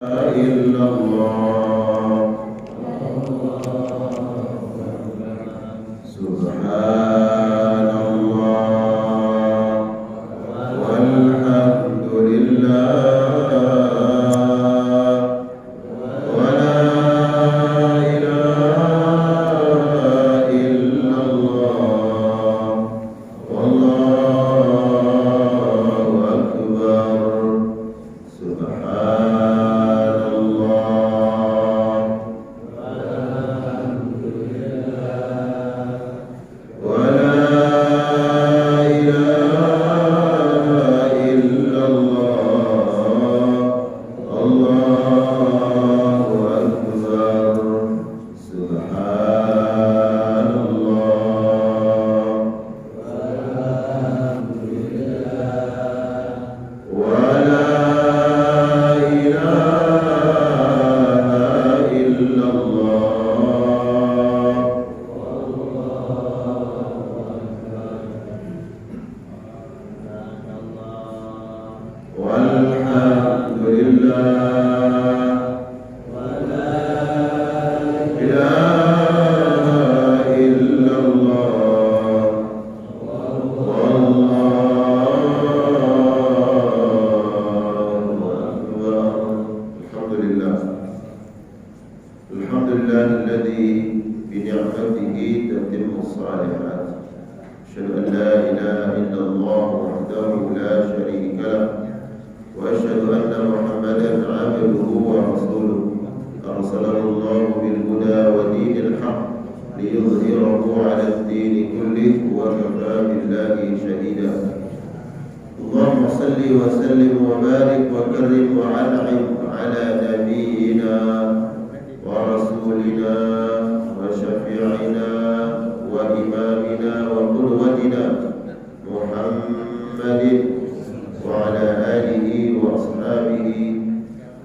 إلا الله سبحان الله والحمد لله ولا إله إلا الله والله أكبر سبحان الله ولا إله إلا الله الله أكبر سبحان الله ولا إله إلا الله والحمد لله ولا إله إلا الله والله أكبر الحمد لله الذي بنعمته تتم الصالحات أشهد أن لا إله إلا الله وحده لا شريك له وأشهد أن محمدا عبده ورسوله أرسله الله بالهدى ودين الحق ليظهره على الدين كله وكفى بالله شهيدا اللهم صل وسلم وبارك وكرم وأنعم على نبينا ورسولنا وشفيعنا وإمامنا وقدوتنا محمد وعلى آله وأصحابه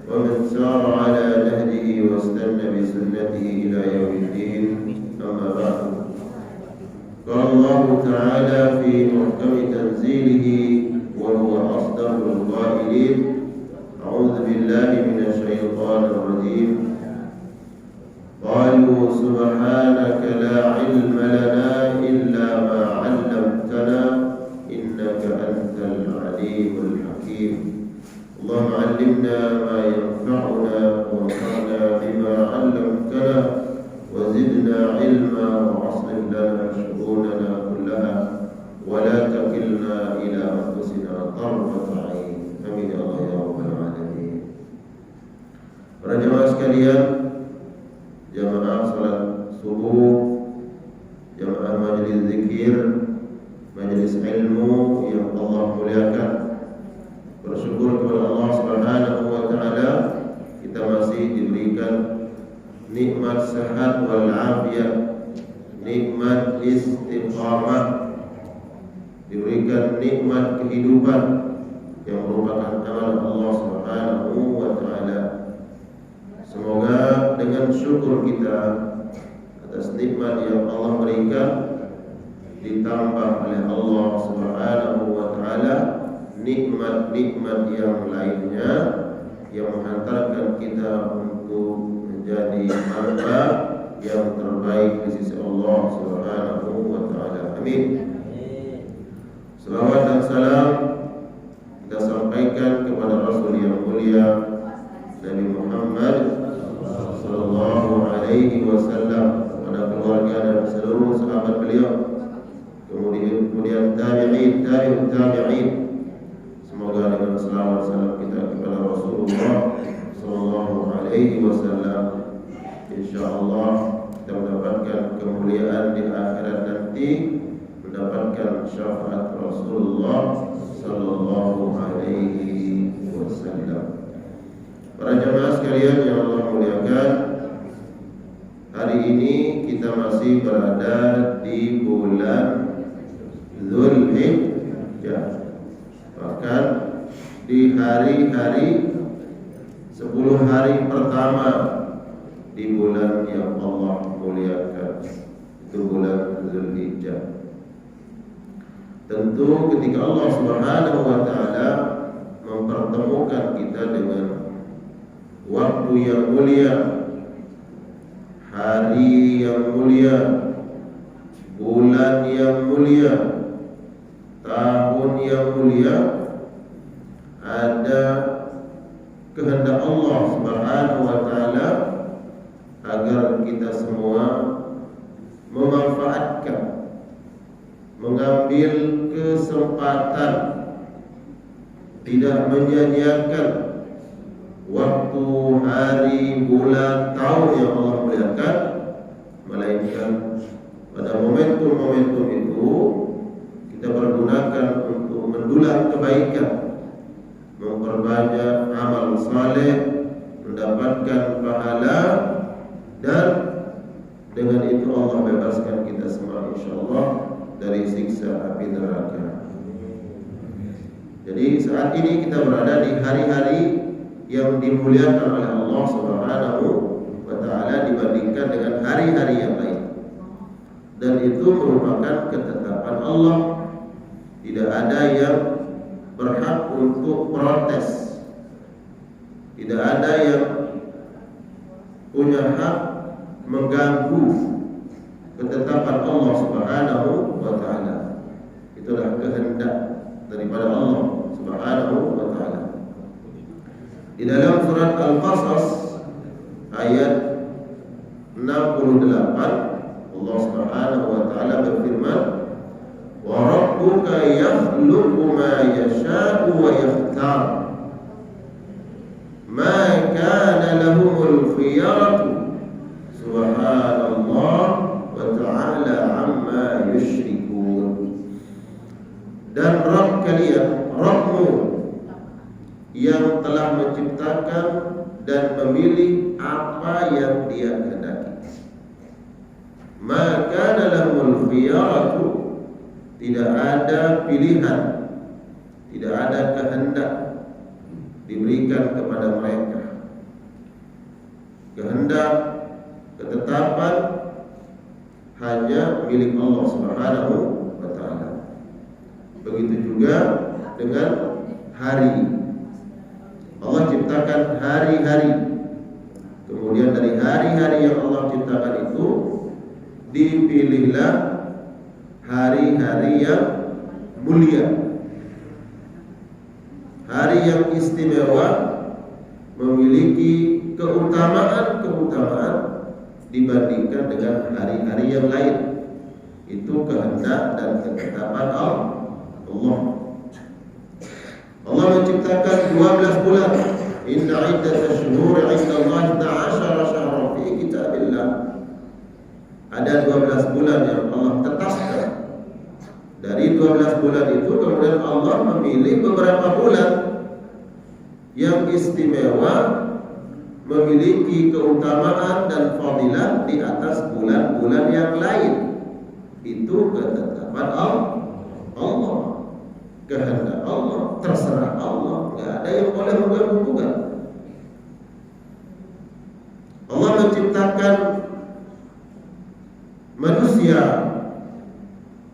ومن سار على نهجه واستنى بسنته إلى يوم الدين أما بعد قال الله تعالى في محكم تنزيله وهو أصدق القائلين أعوذ بالله من الشيطان الرجيم قالوا سبحانك لا علم لنا إلا ما علمتنا إنك أنت العليم الحكيم اللهم علمنا ما ينفعنا وانفعنا بما علمتنا وزدنا علما وأصلح لنا شؤوننا كلها ولا تكلنا إلى أنفسنا طرفة عين آمين يا الله يا رب العالمين. Para jemaah sekalian, jamaah salat subuh, jamaah majelis zikir, majelis ilmu yang Allah muliakan. Bersyukur kepada Allah Subhanahu wa taala kita masih diberikan nikmat sehat wal afiyah, nikmat istiqamah, diberikan nikmat kehidupan yang merupakan amanah Allah Subhanahu wa taala. Semoga dengan syukur kita atas nikmat yang Allah berikan ditambah oleh Allah Subhanahu wa taala nikmat-nikmat yang lainnya yang menghantarkan kita untuk menjadi hamba yang terbaik di sisi Allah Subhanahu wa taala. Amin. Selawat dan salam kita sampaikan kepada Rasul yang mulia Nabi Muhammad sallallahu alaihi wasallam, kepada keluarga dan seluruh sahabat beliau, kemudian tabi'in, tabi'ut tabi'in. Semoga dengan selawat salam kita kepada Rasulullah sallallahu alaihi wasallam, insyaallah kita mendapatkan kemuliaan di akhirat nanti, mendapatkan syafaat Rasulullah sallallahu alaihi wasallam. Para jemaah sekalian yang Allah muliakan, hari ini kita masih berada di bulan Zulhijjah, bahkan di hari-hari 10 hari pertama di bulan yang Allah muliakan, itu bulan Zulhijjah. Tentu ketika Allah Subhanahu wa taala mempertemukan kita dengan waktu yang mulia, hari yang mulia, bulan yang mulia, tahun yang mulia, ada kehendak Allah Subhanahu wa taala agar kita semua memanfaatkan, mengambil kesempatan, tidak menyia-nyiakan waktu, hari, bulan, tahun yang Allah muliakan, melainkan pada momentum-momentum itu kita pergunakan untuk mendulang kebaikan, memperbanyak amal saleh, mendapatkan pahala, dan dengan itu Allah bebaskan kita semua insyaallah dari siksa api neraka. Jadi saat ini kita berada di hari-hari yang dimuliakan oleh Allah Subhanahu wa taala dibandingkan dengan hari-hari yang lain. Dan itu merupakan ketetapan Allah. Tidak ada yang berhak untuk protes. Tidak ada yang punya hak mengganggu ketetapan Allah Subhanahu wa taala. Itulah kehendak daripada Allah Subhanahu wa taala. Di dalam surat Al-Qasas ayat 68 Allah Subhanahu wa taala berfirman, "Wa rabbuka yakhluqu ma yasha'u wa yakhtar. Ma kana lahumul khiyaratu subhanallah wa ta'ala amma yusyrikun." Dan Rabb kalian, Rabbmu yang telah menciptakan dan memilih apa yang Dia kehendaki. Maka dalamul khiyaratu, tidak ada pilihan, tidak ada kehendak diberikan kepada mereka. Kehendak, ketetapan hanya milik Allah Subhanahu wa taala. Begitu juga dengan hari. Allah ciptakan hari-hari. Kemudian dari hari-hari yang Allah ciptakan itu dipilihlah hari-hari yang mulia, hari yang istimewa, memiliki keutamaan-keutamaan dibandingkan dengan hari-hari yang lain. Itu kehendak dan ketetapan Allah. Allah menciptakan 12 bulan. Inna iddatash shuhuri 'inda Allah 12 syahran fi kitabillah. Ada 12 bulan yang Allah tetapkan. Dari 12 bulan itu kemudian Allah memilih beberapa bulan yang istimewa, memiliki keutamaan dan fadilah di atas bulan-bulan yang lain. Itu ketetapan Allah, kehendak Allah, terserah Allah, nggak ada yang boleh mengganggu-gugat. Allah menciptakan manusia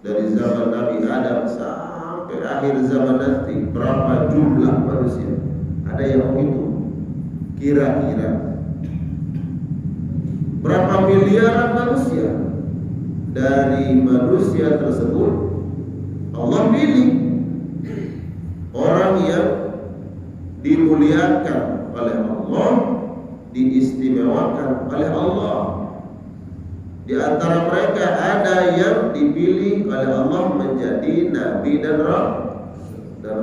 dari zaman Nabi Adam sampai akhir zaman nanti. Berapa jumlah manusia? Ada yang menghitung? Kira-kira berapa miliaran manusia? Dari manusia tersebut Allah pilih orang yang dimuliakan oleh Allah, diistimewakan oleh Allah. Di antara mereka ada yang dipilih oleh Allah menjadi nabi dan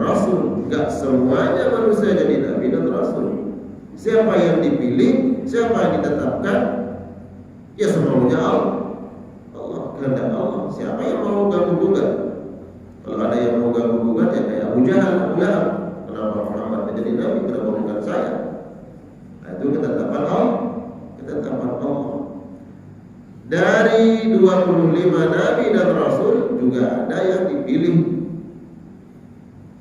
rasul. Enggak semuanya manusia jadi nabi dan rasul. Siapa yang dipilih, siapa yang ditetapkan? Ya semaunya Allah. Kehendak Allah. Siapa yang mau ganggu-gugat? Kalau ada yang mau ganggu-gugat ya kayak Abu Jahal, Abu Lahab. Kenapa Muhammad menjadi nabi? Kenapa bukan saya? Nah, itu ketetapan Allah. Ketetapan Allah. Dari 25 nabi dan rasul juga ada yang dipilih.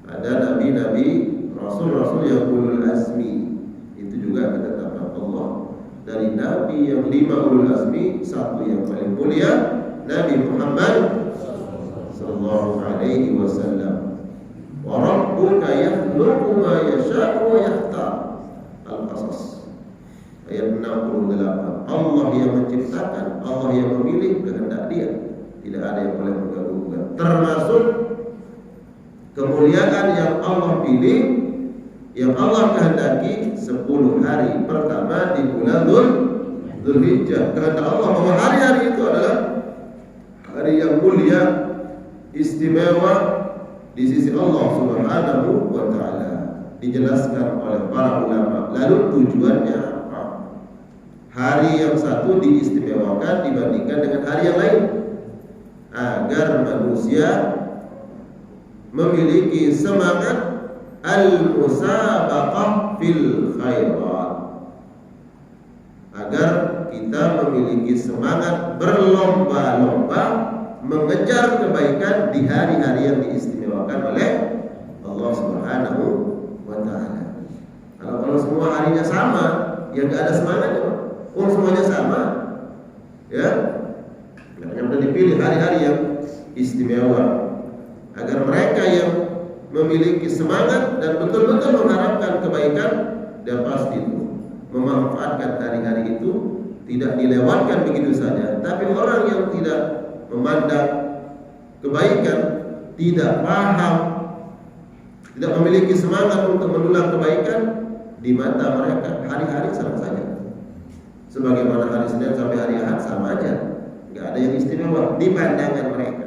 Ada nabi-nabi, rasul-rasul yang ulul azmi. Itu juga ketetapan Allah. Dari nabi yang 5 ulul azmi, satu yang paling mulia, Nabi Muhammad sallallahu alaihi wasallam. Wa rabbuka yakhluqu ma yasha'u wa yakhtar. Al-Qasas ayat 68. Allah yang menciptakan, Allah yang memilih, kehendak Dia. Tidak ada yang boleh mengganggu. Termasuk kemuliaan yang Allah pilih, yang Allah kehendaki 10 hari pertama di bulan Dzulhijjah. Kehendak Allah bahwa hari-hari itu adalah hari yang mulia, istimewa di sisi Allah Subhanahu wa taala. Dijelaskan oleh para ulama. Lalu tujuannya apa? Hari yang satu diistimewakan dibandingkan dengan hari yang lain agar manusia memiliki semangat al-musabaqah fil khairat, agar kita memiliki semangat berlomba-lomba mengejar kebaikan di hari-hari yang diistimewakan oleh Allah Subhanahu wa taala. Kalau semua harinya sama, ya enggak ada semangatnya. Semuanya sama. Ya. Yang sudah dipilih hari-hari yang istimewa agar mereka yang memiliki semangat dan betul-betul mengharapkan kebaikan, dan pasti itu memanfaatkan hari-hari itu, tidak dilewatkan begitu saja. Tapi orang yang tidak memandang kebaikan, tidak paham, tidak memiliki semangat untuk mendulang kebaikan, di mata mereka hari-hari sama saja. Sebagaimana hari Senin sampai hari Ahad sama aja, nggak ada yang istimewa di pandangan mereka.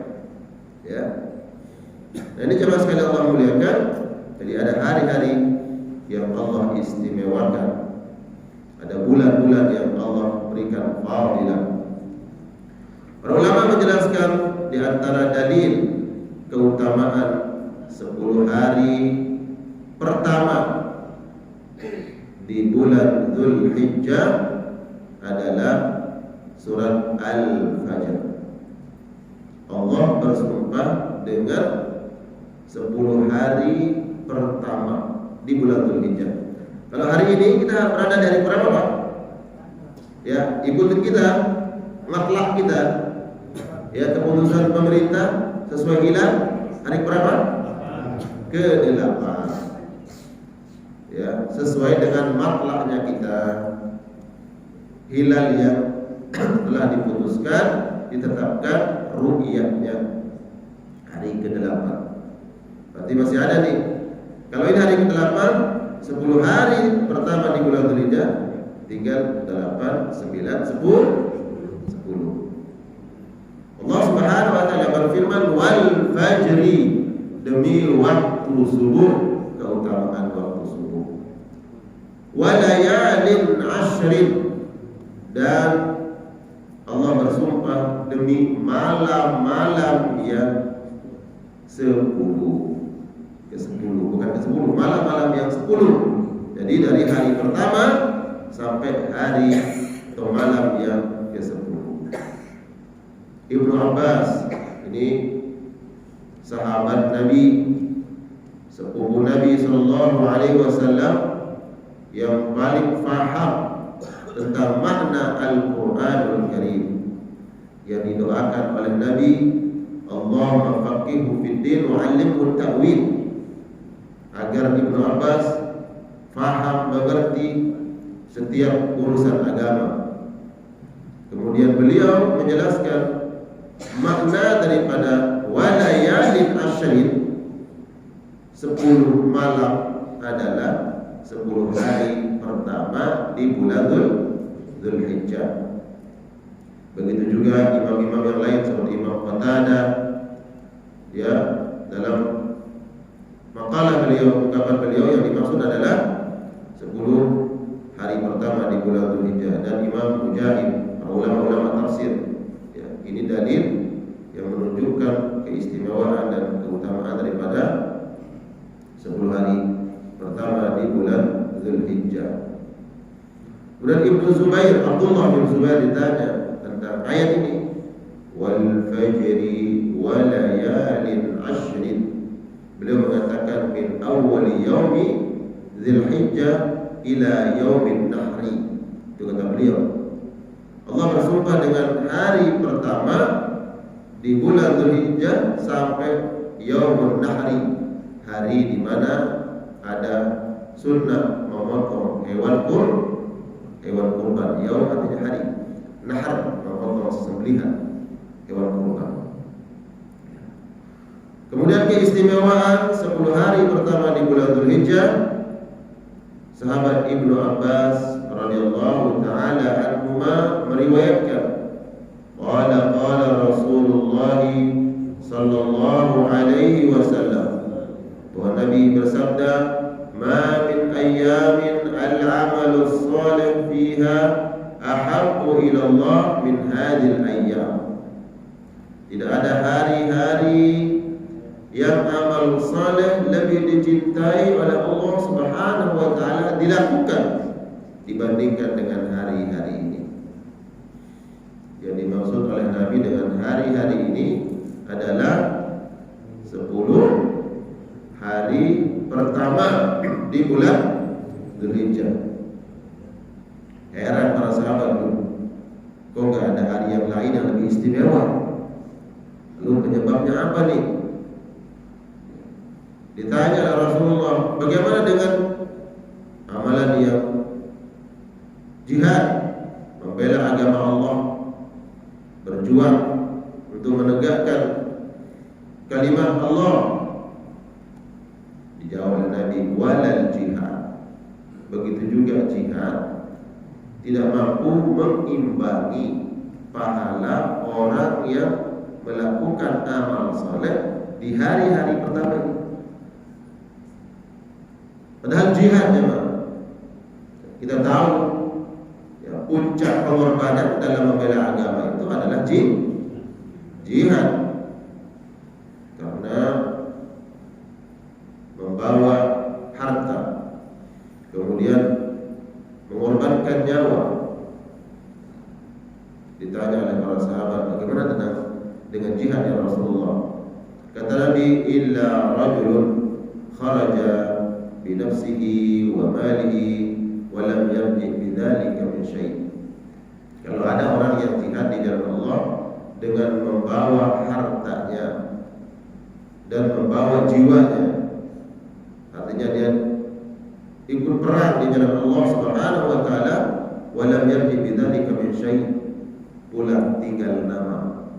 Ya. Nah, ini coba sekali Allah muliakan. Jadi ada hari-hari yang Allah istimewakan, ada bulan-bulan yang Allah berikan fadilah. Para ulama menjelaskan di antara dalil keutamaan 10 hari pertama di bulan Dzulhijjah adalah surat Al-Fajr. Allah bersumpah dengan 10 hari pertama di bulan Dzulhijjah. Kalau hari ini kita berada di hari berapa, Pak? Ya, ikutin kita, matlak kita. Ya, keputusan pemerintah sesuai hilal hari berapa? Ke-8. Ya, sesuai dengan matlaknya kita. Hilal yang telah diputuskan, ditetapkan ru'yahnya hari ke-8. Berarti masih ada nih. Kalau ini hari ke-8, 10 hari pertama di bulan Dzulhijjah, tinggal 8, 9, 10. Allah Subhanahu wa taala berfirman, wal fajri, demi waktu subuh, keutamaan waktu subuh. Walayalin ashrin, dan Allah bersumpah demi malam-malam yang 10. Ke-10, bukan ke-10, malam-malam yang 10. Jadi dari hari pertama sampai hari atau malam yang ke-10. Ibnu Abbas, ini sahabat Nabi, sepupu Nabi sallallahu alaihi wasallam yang paling faham tentang makna Al-Qur'anul Karim, yang didoakan oleh Nabi, Allahumma faqihhu fid-din wa 'allimhu at-ta'wil, agar Ibnu Abbas faham, mengerti setiap urusan agama. Kemudian beliau menjelaskan makna daripada walayalin ashrin, 10 malam adalah 10 hari pertama di bulan Dzulhijjah. Begitu juga imam-imam yang lain seperti Imam Qatadah, ya, dalam makalah beliau, ungkapan beliau, yang dimaksud adalah 10 hari pertama di bulan Dzulhijjah. Dan Imam Mujahid, ulama-ulama tafsir, ya, ini dalil yang menunjukkan keistimewaan dan keutamaan daripada 10 hari pertama di bulan Dzulhijjah. Kemudian Ibnu Zubair, Abdullah bin Zubair ditanya tentang ayat ini, wal fajri wa layalin ashrin. Beliau mengatakan min awwali yaumi Dzulhijjah ila yaumin nahri. Itu kata beliau. Allah bersumpah dengan hari pertama di bulan Dzulhijjah sampai yaumun nahri, hari di mana ada sunnah memotong hewan yaum artinya hari. Nahar memotong sembelihan hewan kurban. Kemudian keistimewaan 10 hari pertama di bulan Dzulhijjah. Sahabat Ibnu Abbas radhiyallahu taala anhuma meriwayatkan, qala Rasulullah sallallahu alaihi wasallam, bahwa Nabi bersabda, ma min ayyamin al-amalu shalih fiha ahabbu ila Allah min hadhil ayyam. Tidak ada hari-hari yang amal saleh lebih dicintai oleh Allah Subhanahu wa taala dilakukan dibandingkan dengan hari-hari ini. Yang dimaksud oleh Nabi dengan hari-hari ini adalah 10 hari pertama di bulan Dzulhijjah. Heran para sahabat dulu, kok nggak ada hari yang lain yang lebih istimewa? Lalu penyebabnya apa nih? Ditanya oleh Rasulullah, bagaimana dengan amalan yang jihad, membela agama Allah, berjuang untuk menegakkan kalimat Allah? Dijawab oleh Nabi, walal jihad. Begitu juga jihad tidak mampu mengimbangi pahala orang yang melakukan amal saleh di hari-hari pertama ini. Padahal jihad memang kita tahu ya, puncak pengorbanan dalam membela agama itu adalah jihad, karena membawa harta, kemudian mengorbankan nyawa. Ditanya oleh para sahabat, bagaimana dengan jihad ya Rasulullah? Kata Nabi, illa rajulun kharaja binafsihi wa malihi wa lam yarji bidzalika min syai'. Kalau ada orang yang jihad di jalan Allah dengan membawa hartanya dan membawa jiwanya, artinya dia ikut perang di jalan Allah Subhanahu wa taala, wa lam yarji bidzalika min syai', pulang tinggal nama,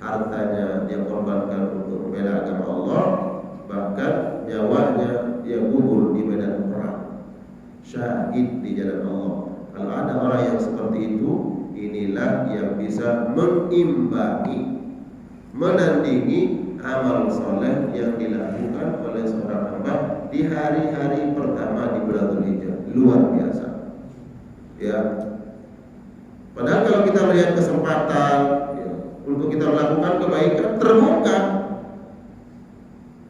hartanya dia korbankan untuk membela agama Allah, bahkan nyawanya dia gugur di medan perang, syahid di jalan Allah. Kalau ada orang yang seperti itu, inilah yang bisa mengimbangi, menandingi amal soleh yang dilakukan oleh seorang hamba di hari-hari pertama di bulan Dzulhijjah. Luar biasa ya. Padahal kalau kita melihat kesempatan ya, untuk kita melakukan kebaikan, terbuka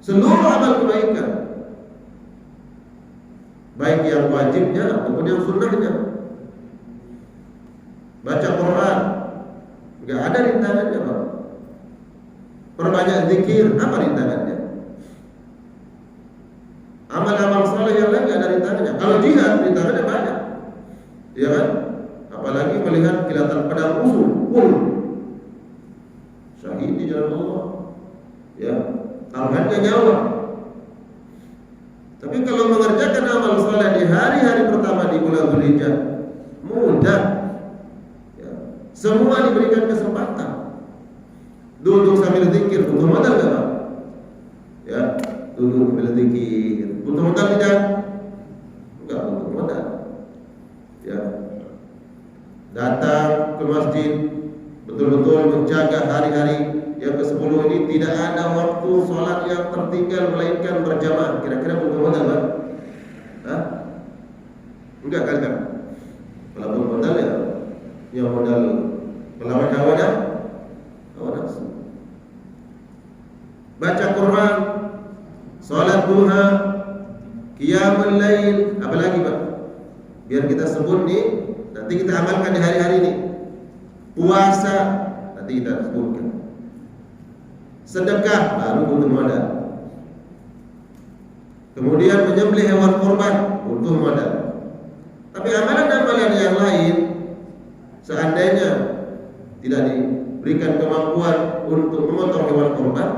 seluruh amal kebaikan, baik yang wajibnya ataupun yang sunnahnya. Baca Quran, nggak ada rintangannya, Pak. Perbanyak zikir, apa rintangannya? Amal-amal saleh yang lain nggak ada rintangannya. Kalau jihad, rintangannya banyak, ya kan? Apalagi melihat kilatan pedang musuh, syahid di jalan Allah, ya, taruhannya nyawa. Tapi kalau mengerjakan amal saleh di hari-hari pertama di bulan Dzulhijjah, mudah. Ya. Semua diberikan kesempatan. Duduk sambil zikir, butuh modal enggak, Pak? Ya, duduk sambil zikir, butuh modal tidak? Enggak butuh modal. Ya. Datang ke masjid, betul-betul menjaga hari-hari yang ke-10 ini, tidak ada waktu sholat yang tertinggal melainkan berjamaah. Kira-kira butuh modal, Pak? Hah? Enggak kan? Kalau butuh modal ya, yang modal melawan hawa nafsu. Baca Quran, sholat duha, qiyamul lail, apalagi Pak? Biar kita sebut nih, nanti kita amalkan di hari-hari ini. Puasa, nanti kita sebutkan. Sedekah, baru butuh modal. Kemudian menyembelih hewan kurban, butuh modal. Tapi amalan-amalan yang lain, seandainya tidak diberikan kemampuan untuk memotong hewan kurban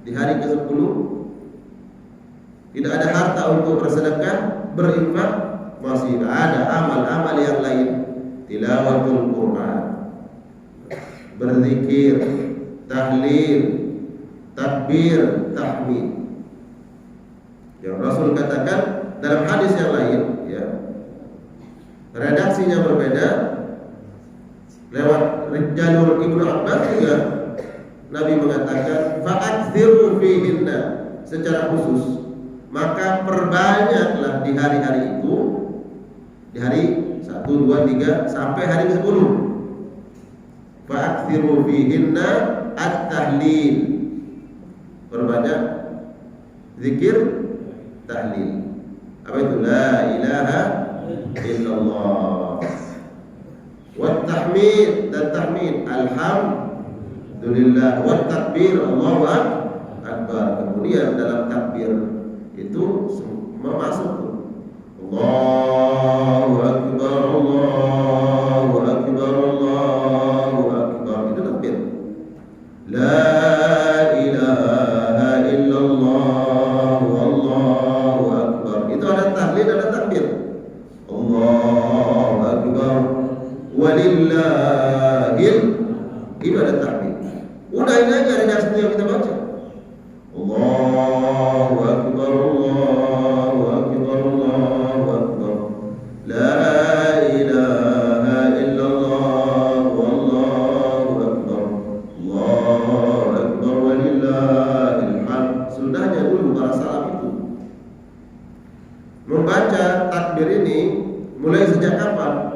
di hari ke-10, tidak ada harta untuk bersedekah, berinfak, masih ada amal-amal yang lain. tilawatul Quran, berzikir, tahlil, takbir, tahmid. Yang Rasul katakan dalam hadis yang lain, ya, redaksinya berbeda lewat jalur Ibnu Abbas juga Nabi mengatakan fa'akthiru fihinna secara khusus, maka perbanyaklah di hari-hari itu, di hari 1, 2, 3 sampai hari ke-10. Fa'akthiru fihinna at-tahlil, perbanyak zikir, tahlil. Apa itu? La ilaha illallah. Wat tahmid, dan tahmid alhamdulillah. Wat takbir, Allahu akbar. Kemudian dalam takbir itu semua masuk. Allahu akbar, Allahu akbar, Allahu akbar. Itu takbir. La ilaha illallah, Allahu akbar. Itu ada tahlil, ada takbir. Allahu akbar, walillahil, itu ada takbir. Udah ini aja redaksi yang kita baca. Allahu akbar, Allahu akbar, Allahu akbar. La ilaha illallah, wallahu akbar, Allahu akbar, walillahil hamd. Sudahnya dulu para salaf itu membaca takbir ini mulai sejak kapan?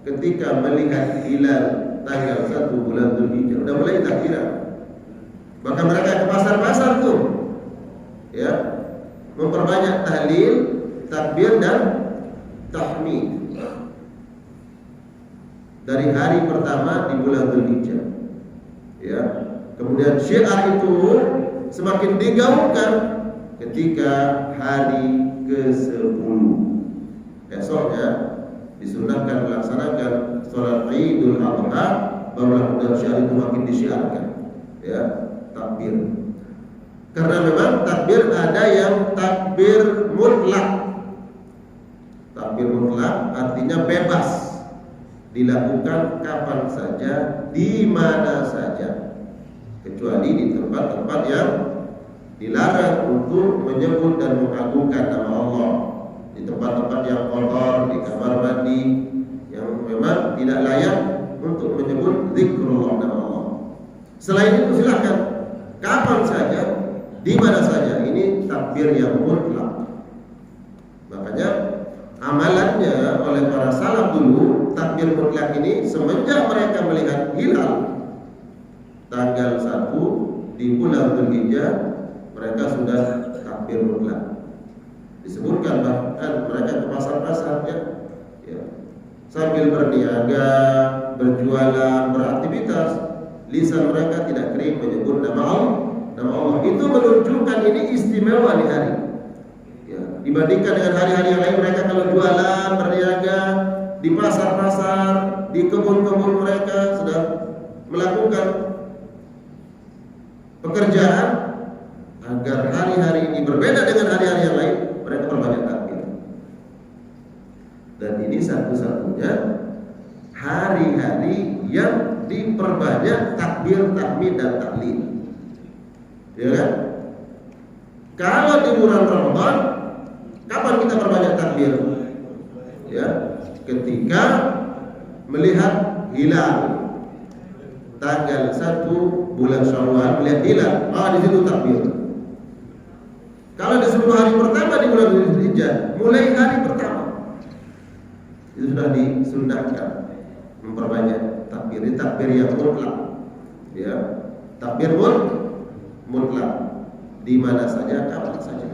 Ketika melihat hilal tanggal 1 bulan Dzulhijjah, udah mulai takbiran. Maka mereka ke pasar-pasar tuh, ya, memperbanyak tahlil, takbir dan tahmid dari hari pertama di bulan Dzulhijjah. Ya, kemudian syiar itu semakin digaungkan ketika hari ke-10. Esoknya disunahkan melaksanakan sholat Idul Adha, barulah kemudian syiar itu makin disiarkan, ya, takbir. Karena memang takbir ada yang takbir mutlak. Takbir mutlak artinya bebas, dilakukan kapan saja, di mana saja, kecuali di tempat-tempat yang dilarang untuk menyebut dan mengagungkan nama Allah, di tempat-tempat yang kotor, di kamar mandi yang memang tidak layak untuk menyebut zikrullah, nama Allah. Selain itu silakan kapan saja, di mana saja. Ini takbir yang mutlak. Makanya amalannya oleh para salaf dulu, takbir mutlak ini semenjak mereka melihat hilal tanggal 1 di bulan Dzulhijjah, mereka sudah takbir mutlak. Disebutkan bahkan mereka ke pasar-pasar, ya, sambil berniaga, berjualan, beraktivitas, lisan mereka tidak kering menyebut nama Allah. Itu menunjukkan ini istimewa di hari, ya, dibandingkan dengan hari-hari yang lain. Mereka kalau jualan, berniaga di pasar-pasar, di kebun-kebun, mereka sedang melakukan pekerjaan. Agar hari-hari ini berbeda dengan hari-hari yang lain, mereka perbanyak takbir. Dan ini satu-satunya hari-hari yang diperbanyak takbir, tahmid dan tahlil. Ya kan? Kalau di bulan Ramadan, kapan kita perbanyak takbir? Ya, ketika melihat hilal tanggal 1 bulan Syawal, melihat hilal, di situ takbir. Kalau di 10 hari pertama di bulan Dzulhijjah, mulai hari pertama itu sudah disunahkan memperbanyak takbir. Ini takbir yang mutlak, ya, takbir mutlak, di mana saja, kapan saja.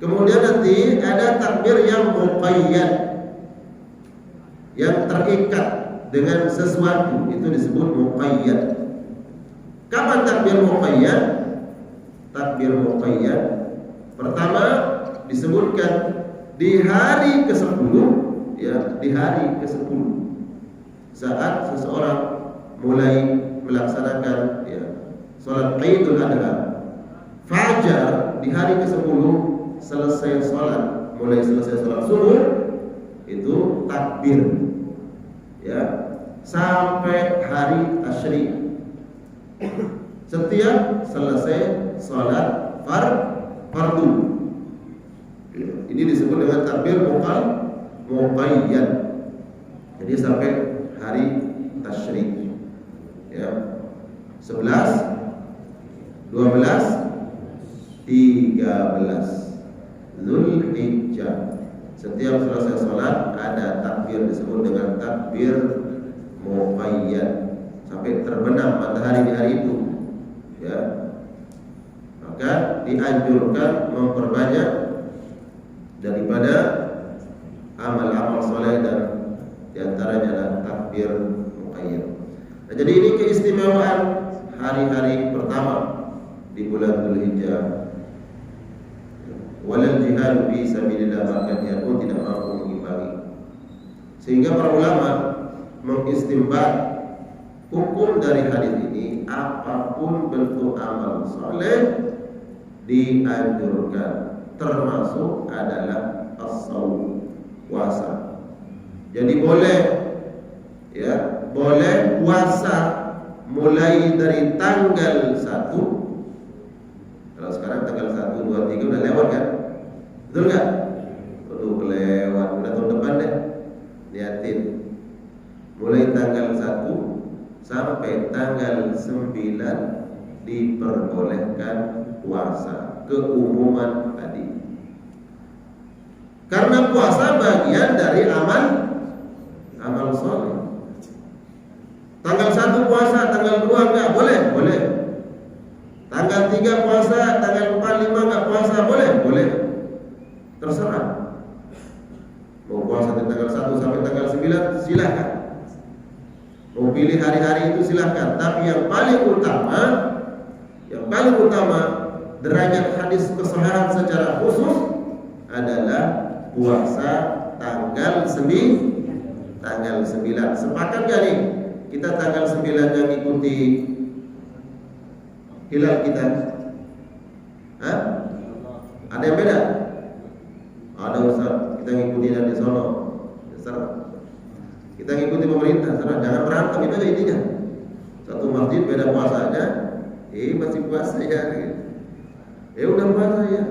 Kemudian nanti ada takbir yang muqayyad, yang terikat dengan sesuatu, itu disebut muqayyad. Kapan takbir muqayyad? Takbir muqayyad pertama disebutkan di hari ke-10, ya, di hari ke-10 saat seseorang mulai melaksanakan, ya, sholat Idul Adha. Fajar di hari ke-10 selesai sholat, mulai selesai sholat subuh itu takbir, ya, sampai hari tasyrik. Setiap selesai salat fardu. Ini disebut dengan takbir muqayyad. Jadi sampai hari tasyrik. Ya. 11, 12, 13 Zulhijjah. Setiap selesai salat ada takbir disebut dengan takbir muqayyad sampai terbenam matahari di hari itu. Ya. Maka dianjurkan memperbanyak daripada amal-amal soleh dan diantaranya adalah takbir muqayyad. Nah, jadi ini keistimewaan hari-hari pertama di bulan Dzulhijjah. Walal jihad fi sabilillah, maka dia pun tidak mampu mengimbangi. Sehingga para ulama mengistimbat hukum dari hadis ini, apapun bentuk amal soleh dianjurkan, termasuk adalah as-shaum, puasa. Jadi boleh, ya, boleh puasa mulai dari tanggal 1. Kalau sekarang tanggal 1, 2, 3 udah lewat kan? Betul nggak? Aduh, kelewat, udah tahun depan deh. Lihatin, mulai tanggal 1 sampai tanggal 9 diperbolehkan puasa, keumuman tadi. Karena puasa bagian dari amal soleh. Tanggal 1 puasa, tanggal 2 enggak boleh, boleh. Tanggal 3 puasa, tanggal 4, 5 enggak puasa, boleh. Terserah. Mau puasa dari tanggal 1 sampai tanggal 9 silahkan. Mau pilih hari-hari itu silahkan. Tapi yang paling utama derajat hadis kesahihan secara khusus adalah puasa tanggal 9. Sepakat gak nih? Kita tanggal 9 yang ikuti hilal kita. Hah? Ada yang beda? Ada Ustaz, kita ngikuti yang di sono. Serah. Kita ngikuti pemerintah, serah. Jangan berantem, itu aja intinya. Satu masjid beda puasanya. Masih puasa ya. Udah puasa ya.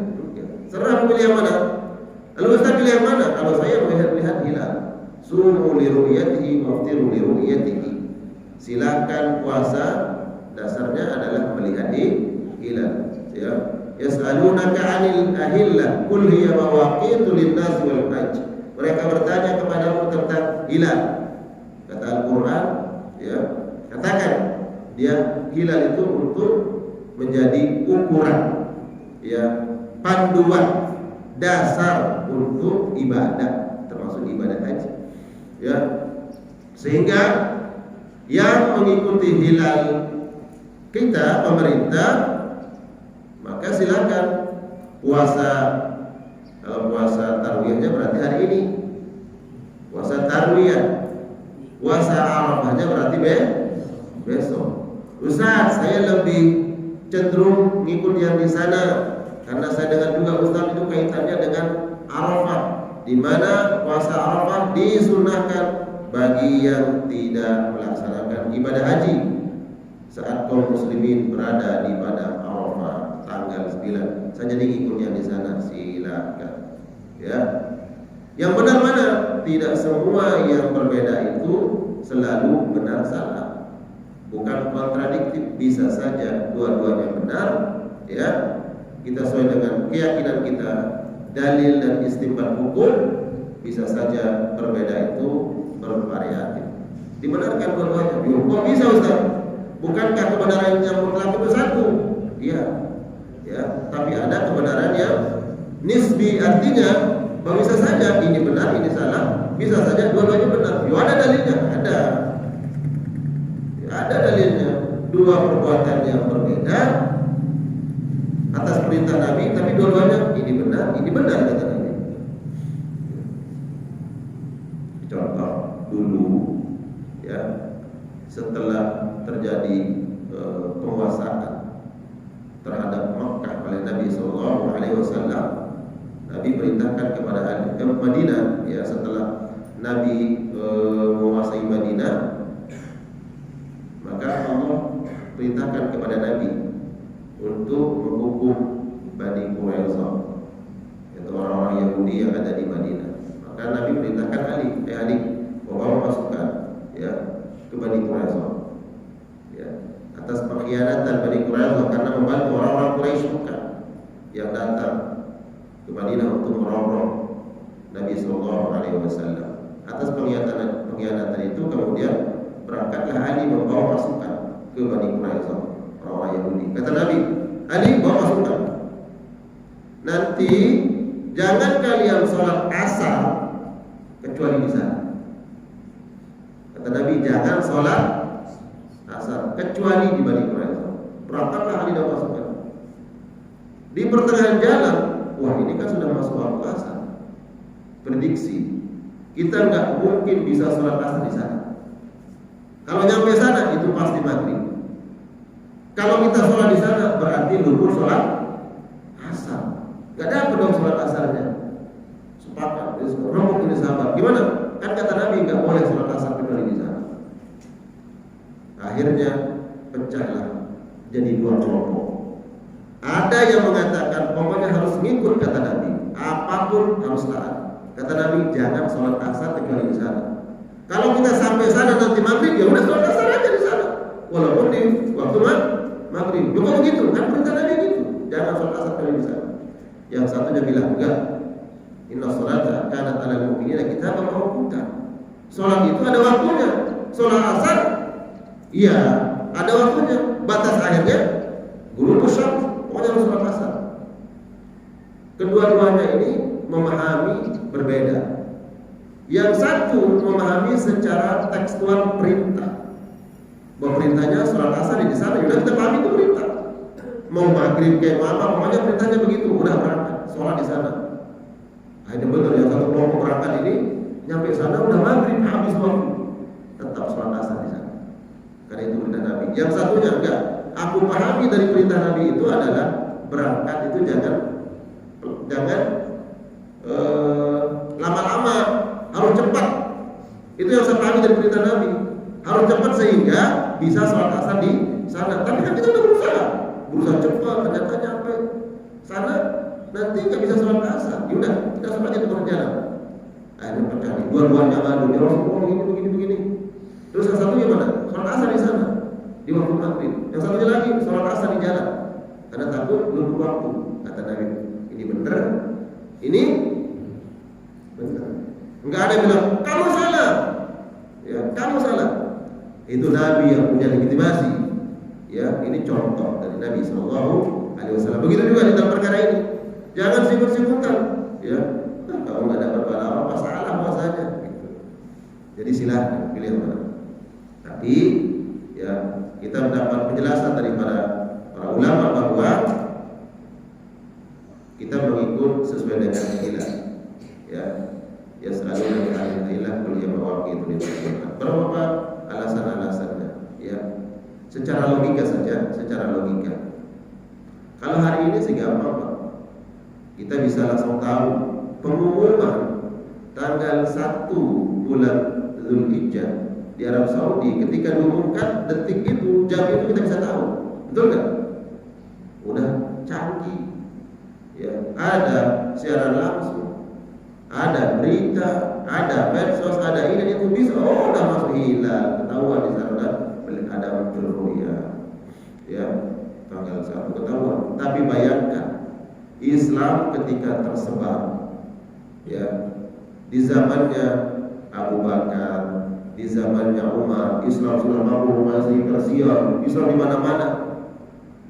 Serah pilih yang mana. Lalu Ustaz pilih yang mana? Kalau saya melihat hilal, sumu li ru'yatihi waftiru li ru'yatihi. Silakan puasa, dasarnya adalah melihat hilal. Ya. Yas'alunaka 'anil ahillah qul hiya mawaqitu lin-nas wal hajj. Mereka bertanya kepadamu tentang hilal. Kata Al-Qur'an, ya, katakan dia hilal itu untuk menjadi ukuran, ya, panduan dasar untuk ibadah, termasuk ibadah haji. Ya. Sehingga yang mengikuti hilal kita, pemerintah, maka silakan puasa. Kalau puasa tarwiyahnya berarti hari ini. Puasa tarwiyah. Puasa Arafahnya berarti besok. Ustaz, saya lebih cenderung ngikut yang di sana karena saya dengar juga Ustaz itu kaitannya dengan Arafah, di mana puasa Arafah disunahkan bagi yang tidak melaksanakan ibadah haji saat kaum muslimin berada di padang Arafah tanggal 9. Saya jadi ikut yang di sana, silakan. Ya. Yang benar mana? Tidak semua yang berbeda itu selalu benar salah. Bukan kontradiktif, bisa saja dua-duanya benar, ya. Kita sesuai dengan keyakinan kita, dalil dan istinbat hukum, bisa saja berbeda itu bervariatif. Dibenarkan dua-duanya. Kok bisa Ustaz? Bukankah kebenaran yang mutlak itu satu? Iya. Ya, tapi ada kebenaran yang nisbi, artinya bahwa bisa saja ini benar, ini salah, bisa saja dua-duanya benar. Ada dalilnya, ada. Ya, ada dalilnya. Dua perbuatan yang berbeda atas perintah Nabi, tapi dua-duanya ini benar kata Nabi. Contoh dulu, ya, setelah terjadi penguasaan terhadap Makkah oleh Nabi SAW, Nabi perintahkan kepada Madinah, ya, setelah Nabi menguasai Madinah diperintahkan kepada Nabi untuk menghukum Bani Quraisyah, yaitu orang-orang Yahudi yang ada di Madinah. Maka Nabi perintahkan Ali, bawa pasukan ya ke Bani Quraisyah, ya, atas pengkhianatan Bani Quraisyah karena membantu orang-orang Quraisy yang datang ke Madinah untuk merongrong Nabi Sallallahu Alaihi Wasallam. Atas pengkhianatan itu kemudian berangkatlah Ali membawa pasukan ke Bani Quraisyah, orang-orang Yahudi. Kata Nabi, Ali bawa pasukan. Nanti jangan kalian sholat asar kecuali di sana. Kata Nabi, jangan sholat asar kecuali di Bani Quraisyah. Berangkatlah Ali dan pasukan. Di pertengahan jalan, wah ini kan sudah masuk waktu asar. Prediksi, kita nggak mungkin bisa sholat asar di sana. Kalau nyampe sana itu pasti maghrib. Kalau kita sholat di sana berarti lupa sholat asar. Gak ada dong sholat asarnya. Sepakat, rombong ini sahabat. Gimana? Kan kata Nabi nggak boleh sholat asar kecuali di sana. Akhirnya pecahlah jadi dua kelompok. Ada yang mengatakan pokoknya harus ngikut kata Nabi, apapun harus taat. Kata Nabi jangan sholat asar kecuali di sana. Kalau kita sampai sana nanti maghrib, ya udah sholat asar aja di sana. Walaupun di waktu maghrib. Bukan begitu, kan perintah Nabi gitu. Jangan sholat asar kecuali di sana. Yang satunya bilang enggak. Inna sholata kanat 'alal mu'minina kitaban mawquta. Sholat itu ada waktunya. Sholat asar, iya ada waktunya. Batas akhirnya guru syams. Pokoknya harus sholat asar. Kedua-duanya ini memahami berbeda. Yang satu memahami secara tekstual perintah. Bahwa perintahnya sholat asar di sana. Sudah kita pahami itu perintah. Mau maghrib kayak apa, pokoknya perintahnya begitu. Udah berangkat, sholat di sana. Akhirnya betul yang satu kelompok berangkat ini nyampe sana udah maghrib, habis waktu. Tetap sholat asar di sana. Karena itu perintah Nabi. Yang satunya enggak. Aku pahami dari perintah Nabi itu adalah berangkat itu jangan lama-lama, harus cepat. Itu yang saya pahami dari perintah Nabi. Harus cepat sehingga bisa sholat asar di sana. Tapi kan kita udah berusaha cepat, ternyata nyampe sana nanti nggak bisa sholat asar. Yaudah, kita sholatnya di perjalanan. Akhirnya pecah nih. Dua-duanya ngadu, ya Rasulullah begini. Terus yang satu gimana? Sholat asar di sana di waktu maghrib. Yang satunya lagi sholat asar di jalan. Karena takut lupa waktu. Kata Nabi, ini bener, ini bener. Enggak ada yang bilang kamu salah. Ya, kamu salah. Itu Nabi yang punya legitimasi. Ya, ini contoh dari Nabi Sallallahu Alaihi Wasallam. Begitu juga di dalam perkara ini. Jangan sikut-sikutan. Ya, kalau nggak dapat pahala apa salah puasanya. Gitu. Jadi silahkan pilih yang mana. Tapi ya kita mendapat penjelasan dari para ulama bahwa kita mengikut sesuai dengan ilah. Ya, ya selalu dengan ilah kuliah bahwa itu dilakukan. Berapa alasan-alasannya? Ya, secara logika saja, secara logika. Kalau hari ini sih gampang Pak. Kita bisa langsung tahu pengumuman tanggal 1 bulan Zulhijjah di Arab Saudi ketika diumumkan detik itu, jam itu kita bisa tahu. Betul nggak? Udah canggih. Ya, ada siaran langsung, ada berita, ada medsos, ada ini itu bisa. Oh, udah masuk hilal, ketahuan di sana ada muncul ruya. Ya, tanggal 1 ketahuan. Tapi bayangkan Islam ketika tersebar, ya, di zamannya Abu Bakar, di zamannya Umar, Islam sudah mampu masih tersiar, Islam di mana-mana.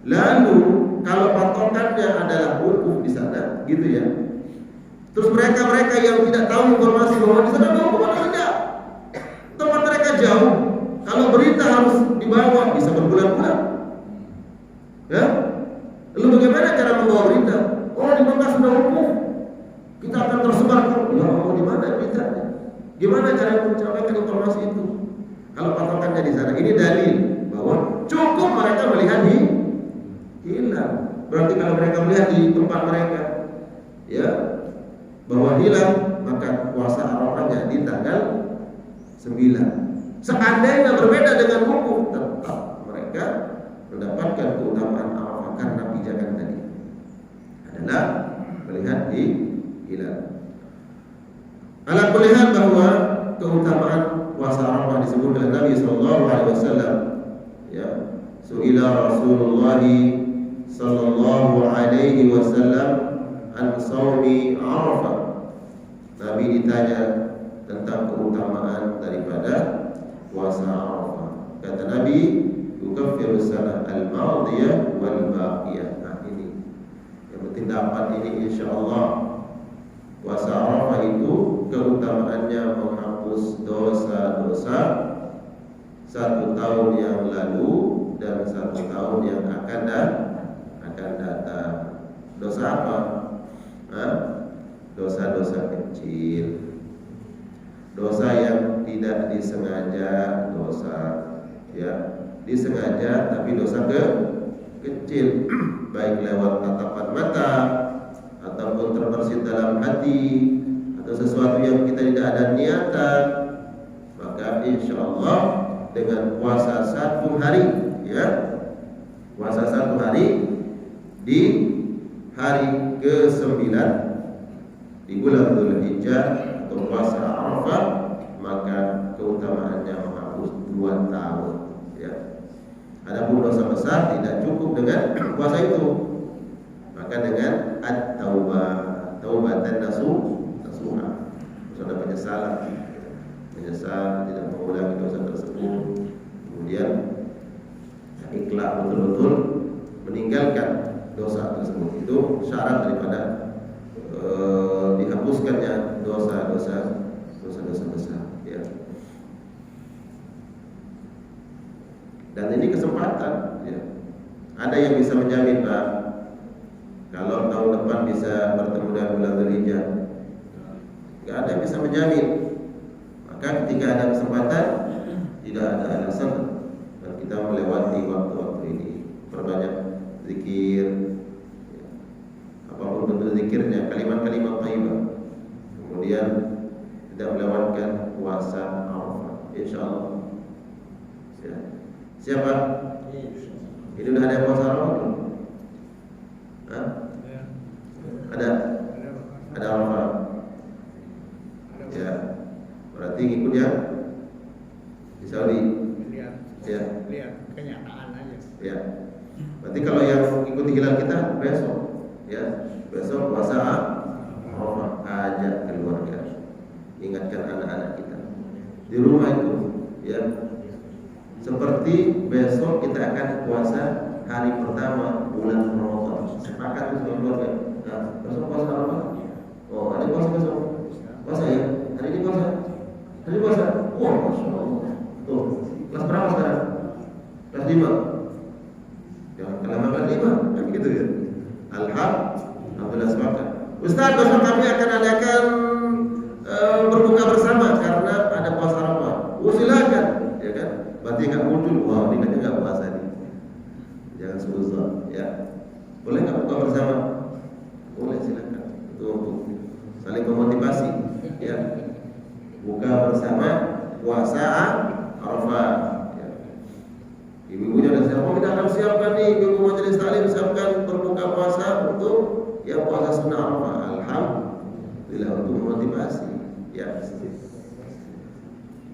Lalu kalau patokannya adalah wukuf di sana, gitu ya. Terus mereka yang tidak tahu informasi bahwa di sana ada hukuman ada, tempat mereka jauh. Kalau berita harus dibawa bisa berbulan-bulan. Ya? Lalu bagaimana cara membawa berita? Oh, di Mekah sudah wukuf, kita akan tersebar. Ya Allah, di mana beritanya? Gimana cara menyampaikan informasi itu? Kalau patokannya di sana, ini dalil bahwa cukup mereka melihat hilal. Berarti kalau mereka melihat di tempat mereka, ya, bahwa hilang, maka puasa Arafahnya di tanggal 9. Seandainya berbeda dengan hukum, tetap mereka mendapatkan keutamaan Arafah karena pijakan tadi adalah melihat di hilal. Ala kulli hal bahwa keutamaan puasa Arafah disebut oleh Nabi sallallahu alaihi wasallam, ya. Su'ila Rasulullah sallallahu alaihi wasallam an shaumi Arafah. Nabi ditanya tentang keutamaan daripada puasa Arafah. Kata Nabi, yukaffiru sanah al-madiyah wal baqiyah. Nah, ini yang penting dapat ini insyaallah. Puasa Arafah itu keutamaannya menghapus dosa-dosa 1 tahun yang lalu dan 1 tahun yang akan datang. Dosa apa? Dosa-dosa kecil, dosa yang tidak disengaja, dosa ya disengaja tapi dosa kecil, baik lewat tatapan mata ataupun terbersit dalam hati atau sesuatu yang kita tidak ada niatan, maka insyaallah dengan puasa 1 hari, ya, puasa 1 hari di hari ke-9 di bulan Dzulhijjah atau puasa Arafah, maka keutamaannya menghapus 2 tahun, ya. Adapun dosa besar tidak cukup dengan puasa itu, maka dengan at-taubah, taubatan nasuha, sudah penyesalan, menyesal tidak mengulangi dosa tersebut, kemudian ikhlas betul-betul meninggalkan dosa tersebut. Itu syarat daripada dihapuskannya dosa-dosa besar, ya. Dan ini kesempatan, ya. Ada yang bisa menjamin, Pak, kalau tahun depan bisa bertemu dengan bulan Dzulhijjah? Enggak ada yang bisa menjamin. Maka ketika ada kesempatan, tidak ada alasan dan kita melewati waktu-waktu ini. Perbanyak zikir, ya. Apapun bentuk zikirnya, kalimat-kalimat thayyibah. Kemudian tidak melewatkan puasa Arafah, insyaallah. Ya. Siapa? Ini udah ada puasa Arafah belum? Ada Arafah. Ya, berarti ngikut yang di Saudi. Lihat kenyataan aja. Ya, berarti kalau yang ikuti hilal kita besok, ya, besok puasa Arafah, ajak keluarga, ingatkan anak-anak kita di rumah itu, ya. Seperti besok kita akan puasa hari pertama bulan Ramadan. Sepakat itu keluarga. Nah, besok puasa Arafah. Oh, ada puasa besok. Puasa ya? Hari ini puasa? Hari ini puasa? Wah, Masya Allah. Tuh, kelas berapa sekarang? Kelas 5. Jangan kelama kelas 5, kan gitu ya. Alhamdulillah sepakat. Ustaz, besok kami akan adakan berbuka bersama karena ada puasa Arafah. Oh, silakan, ya kan? Berarti nggak muncul, wah ini kan nggak puasa nih. Jangan suzon, ya. Boleh nggak buka bersama? Boleh, silakan. Itu untuk saling memotivasi, ya. Buka bersama puasa Arafah, ya. Ibu-ibunya sudah siap. Oh, kita akan siapkan nih, ibu majelis taklim siapkan berbuka puasa untuk yang puasa sunnah Arafah. Alhamdulillah, untuk memotivasi, ya.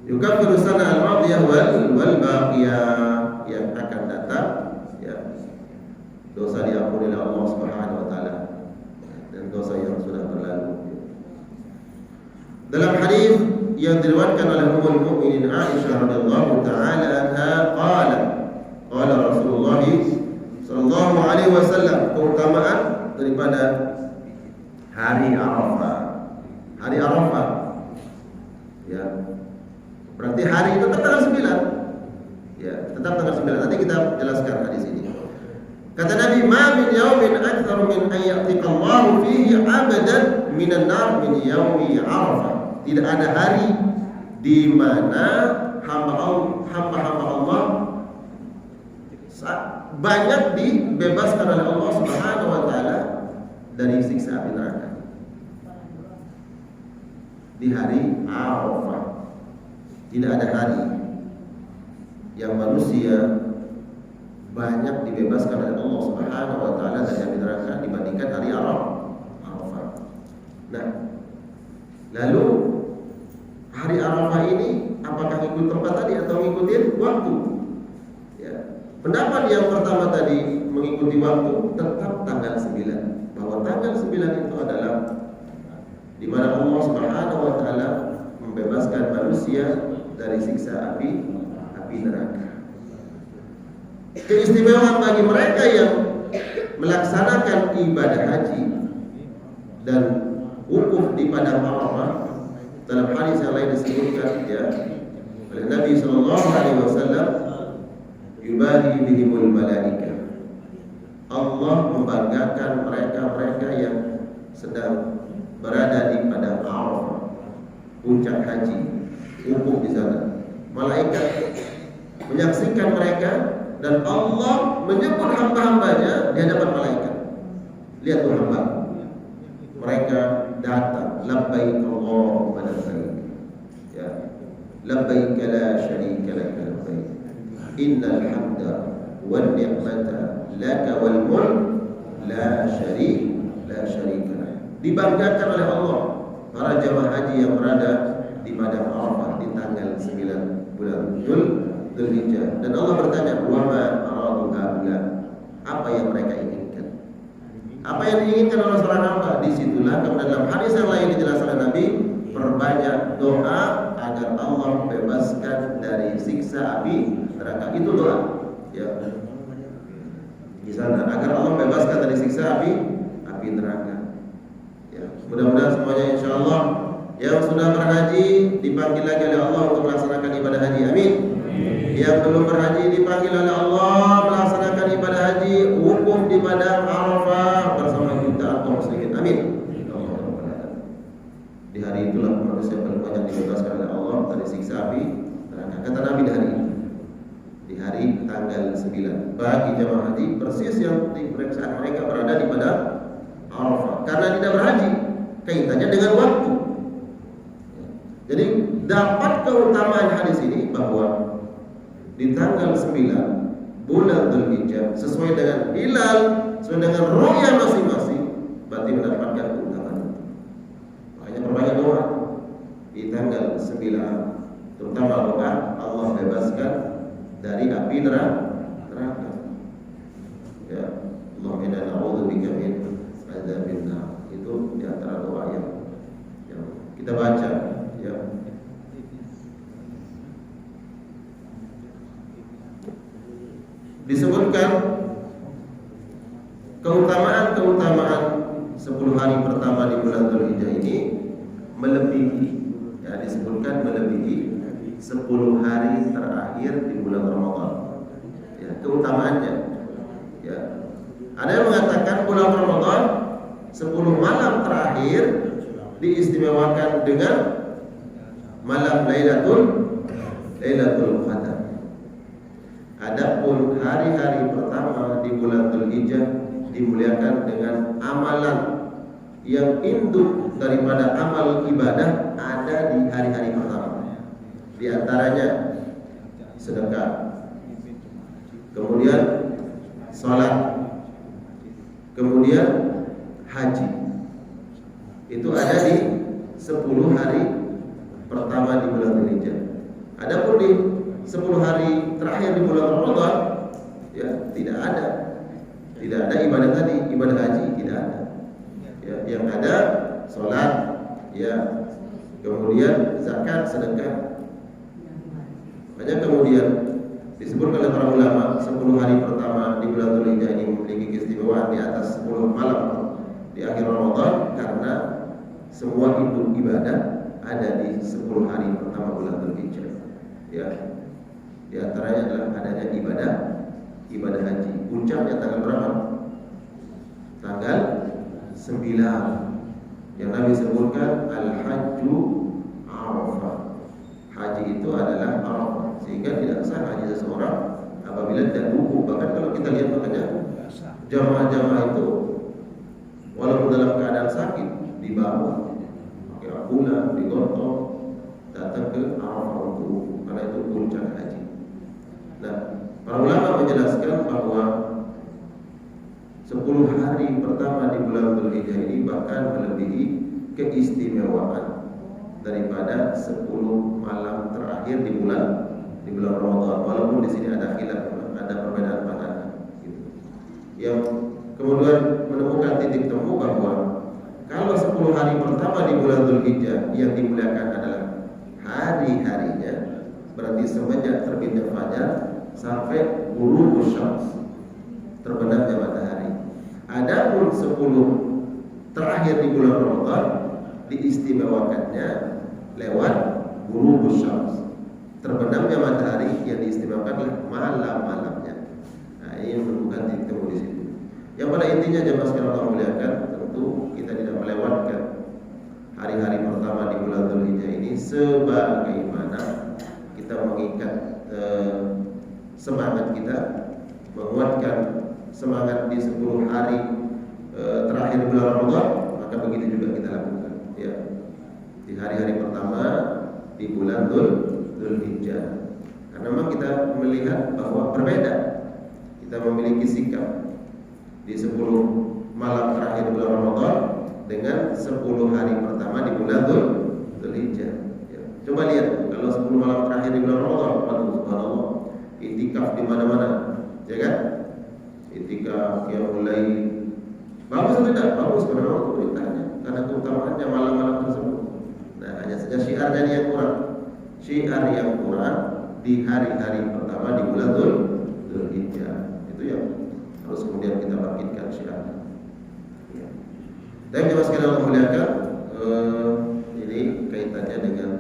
Yukaffiru sanah al-madiyah wal baqiyah, yang akan datang, ya. Dosa diampuni oleh Allah Subhanahu wa taala dan dosa yang sudah berlalu. Dalam hadis yang diriwayatkan oleh Ummul Mukminin Aisyah radhiyallahu taala anha, qala Rasulullah sallallahu alaihi wasallam, keutamaan daripada hari Arafah. Hari Arafah, ya. Berarti hari itu tetap tanggal 9. Ya, tetap tanggal 9. Nanti kita jelaskan hadis ini. Kata Nabi, "Ma min yaumin aktsar min an ya'tiqallahu fihi 'abdan minan nar min yaumi Arafah." Tidak ada hari di mana hamba-hamba Allah banyak dibebaskan oleh Allah Subhanahu wa taala dari siksa api neraka. Di hari Arafah. Tidak ada hari yang manusia banyak dibebaskan oleh Allah Subhanahu wa taala dari api neraka dibandingkan hari Arafah. Nah, lalu hari Arafah ini apakah ikut tempat tadi atau ngikutin waktu? Ya. Pendapat yang pertama tadi mengikuti waktu tetap tanggal 9. Bahwa tanggal 9 itu adalah di mana Allah Subhanahu wa taala membebaskan manusia dari siksa api neraka. Keistimewaan bagi mereka yang melaksanakan ibadah haji dan wukuf di padang Arafah, dalam hadis yang lain disebutkan ya oleh Nabi sallallahu alaihi wasallam, yubahi bihimul malaikah. Allah membanggakan mereka yang sedang berada di padang Arafah, puncak haji, wukuf di sana. Malaikat menyaksikan mereka dan Allah menyebut hamba-hambanya di hadapan malaikat. Lihat tuh hamba, mereka datang, labbaik Allahumma labbaik, ya, labbaik la syarika laka labbaik, innal hamda wan ni'mata laka wal mulk la syarika lak. Dibanggakan oleh Allah para jemaah haji yang berada di padang Arafah di tanggal 9 bulan Dzulhijjah. Dan Allah bertanya, wa ma aradu haula, apa yang mereka inginkan? Apa yang diinginkan oleh seorang hamba? Disitulah kemudian dalam hadis yang lain dijelaskan Nabi, perbanyak doa agar Allah bebaskan dari siksa api neraka. Itu doa, ya. Di sana agar Allah bebaskan dari siksa api neraka. Ya, mudah-mudahan semuanya insyaallah yang sudah berhaji dipanggil lagi oleh Allah untuk melaksanakan ibadah haji. Amin. Yang belum berhaji dipanggil oleh Allah melaksanakan ibadah haji wukuf di padang Arafah bersama jutaan kaum muslimin. Amin. Di hari itulah manusia paling banyak dibebaskan oleh Allah dari siksa api neraka. Kata Nabi di hari ini, di hari tanggal 9 bagi jemaah haji persis yang di periksaan mereka berada di padang Arafah karena tidak berhaji, kaitannya dengan waktu. Jadi dapat keutamaan hadis ini bahwa di tanggal 9 bulan Dzulhijjah sesuai dengan hilal, sesuai dengan ru'yah masing-masing, berarti mendapatkan keutamaan. Makanya perbanyak doa di tanggal 9, terutama doa Allah bebaskan dari api neraka. Ya, Allahumma inna na'udzubika min adzabin nar. Itu di antara doa yang kita baca. Ya. Disebutkan keutamaan 10 hari pertama di bulan Dzulhijjah ini melebihi, ya, disebutkan melebihi 10 hari terakhir di bulan Ramadan. Ya, keutamaannya. Ya. Ada yang mengatakan bulan Ramadan 10 malam terakhir diistimewakan dengan malam Lailatul Qadar. Adapun hari-hari pertama di bulan Dzulhijjah dimuliakan dengan amalan yang induk daripada amal ibadah ada di hari-hari pertama. Di antaranya sedekah, kemudian salat, kemudian haji. Itu ada di 10 hari pertama di bulan Dzulhijjah. Adapun di 10 hari terakhir di bulan Ramadan, ya, tidak ada ibadah tadi, ibadah haji tidak ada. Ya, yang ada salat, ya, kemudian zakat, sedekah. Banyak kemudian disebut oleh para ulama 10 hari pertama di bulan Dzulhijjah ini memiliki keistimewaan di atas 10 malam di akhir Ramadan karena semua itu ibadah ada di 10 hari pertama bulan Dzulhijjah. Ya. Di antaranya adalah adanya ibadah haji. Puncaknya tanggal berapa? Tanggal 9. Yang Nabi sebutkan al-hajju Arafah. Haji itu adalah Arafah. Sehingga tidak sah haji seseorang apabila tidak wukuf. Bahkan kalau kita lihat makanya jamaah-jamaah itu walaupun dalam keadaan sakit dibawa pakai ambulan, digotong datang ke Arafah untuk wukuf karena itu puncak haji. Nah, para ulama menjelaskan bahwa 10 hari pertama di bulan Dzulhijjah ini bahkan melebihi keistimewaan daripada 10 malam terakhir di bulan Ramadan. Walaupun di sini ada khilaf, ada perbedaan pandangan. Gitu. Yang kemudian menemukan titik temu bahwa kalau 10 hari pertama di bulan Dzulhijjah yang dimuliakan adalah hari-harinya, berarti semenjak terbitnya fajar sampai ghurubus syams, terbenamnya matahari. Adapun 10 terakhir di bulan Ramadan diistimewakannya lewat ghurubus syams, terbenamnya matahari, yang diistimewakan malam-malamnya. Nah, ini menemukan titik temu di situ. Yang pada intinya jemaah sekalian Allah muliakan, tentu kita tidak melewatkan hari-hari pertama di bulan Dzulhijjah ini sebagaimana kita mengikat semangat kita, menguatkan semangat di 10 hari terakhir bulan Ramadan, maka begitu juga kita lakukan ya di hari-hari pertama di bulan Dzulhijjah. Karena memang kita melihat bahwa berbeda, kita memiliki sikap di 10 malam terakhir bulan Ramadan dengan 10 hari pertama di bulan Dzulhijjah. Ya. Coba lihat kalau 10 malam terakhir di bulan Ramadan, subhanallah, itikaf di mana-mana, ya kan? Itikaf yang mulai bagus atau tidak? Bagus karena waktu perintahnya, karena keutamaannya malam-malam tersebut. Nah, hanya saja syiarnya yang kurang. Syiar yang kurang di hari-hari pertama di bulan Dzulhijjah. Itu yang harus kemudian kita bangkitkan syiarnya. Ya. Dan jemaah sekalian Allah muliakan, ini kaitannya dengan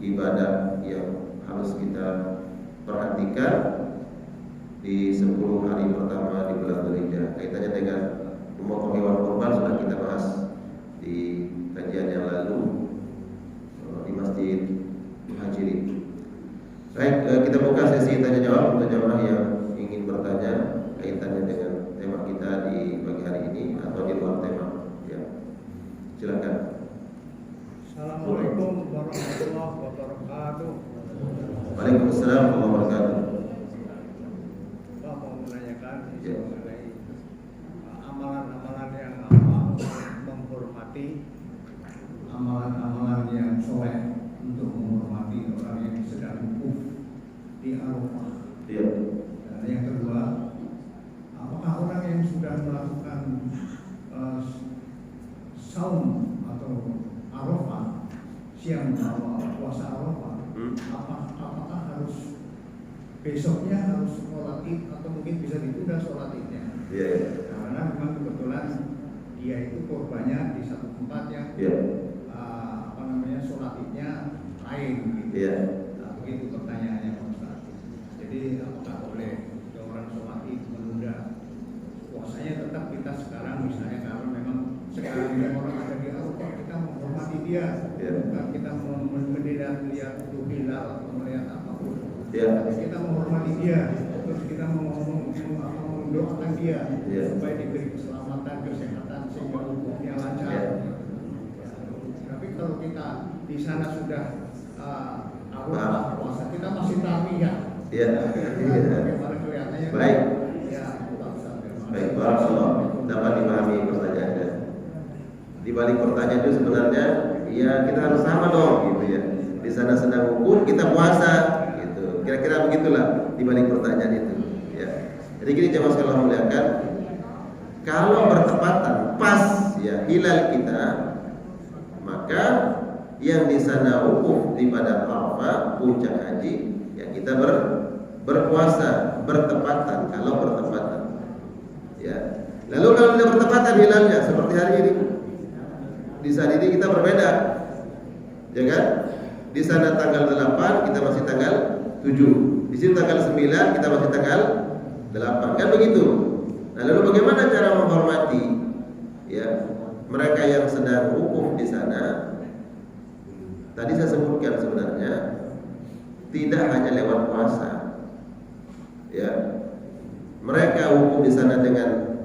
ibadah yang harus kita perhatikan di 10 hari pertama di bulan Dzulhijjah. Kaitannya dengan memotong hewan kurban sudah kita bahas di kajian yang lalu di Masjid Muhajirin. Baik, kita buka sesi tanya jawab untuk jemaah yang ingin bertanya kaitannya dengan tema kita di pagi hari ini atau di luar tema. Ya, silakan. Assalamualaikum warahmatullahi wabarakatuh. Waalaikumsalam warahmatullahi wabarakatuh. Pak mau menanyakan Ya. mengenai amalan-amalan yang menghormati, amalan-amalan yang soleh untuk menghormati orang yang sedang wukuf di Arafah. Ya. Dan yang kedua, apakah orang yang sudah melakukan saum atau Arafah, siang atau puasa Arafah, apakah harus besoknya harus sholat id atau mungkin bisa ditunda sholat idnya? Ya. Karena memang kebetulan dia itu korbannya di satu tempat yang Ya. sholat idnya lain gitu. Ya. Nah, begitu pertanyaannya Pak Ustaz. Jadi apakah boleh orang sholat id menunda puasanya? Tetap kita sekarang misalnya kalau memang sekarang orang ada di Arafah, kita menghormati dia, bukan kita melihat itu hilal atau melihat apapun. Tapi kita menghormati dia, terus kita mendoakan dia supaya diberi keselamatan, kesehatan sehingga hukumnya lancar. Tapi kalau kita di sana sudah Arafah puasa, kita masih tarwiyah. Bagaimana kelihatannya? Baik. Ya, Pak Ustaz. Baik, barakallahu. Dapat dipahami pertanyaannya. Di balik pertanyaan itu sebenarnya ya kita harus sama dong gitu ya. Di sana sedang wukuf, kita puasa gitu. Kira-kira begitulah di balik pertanyaan itu ya. Jadi gini jemaah sekalian muliakan, kalau bertepatan pas ya hilal kita, maka yang di sana wukuf di pada Arafah puncak haji, ya kita berpuasa bertepatan kalau bertepatan. Ya. Lalu kalau tidak bertepatan hilalnya seperti hari ini, di saat ini kita berbeda, ya kan? Di sana tanggal 8 kita masih tanggal 7, di sini tanggal 9 kita masih tanggal 8, kan begitu? Nah, lalu bagaimana cara menghormati ya mereka yang sedang wukuf di sana? Tadi saya sebutkan sebenarnya tidak hanya lewat puasa, ya. Mereka wukuf di sana dengan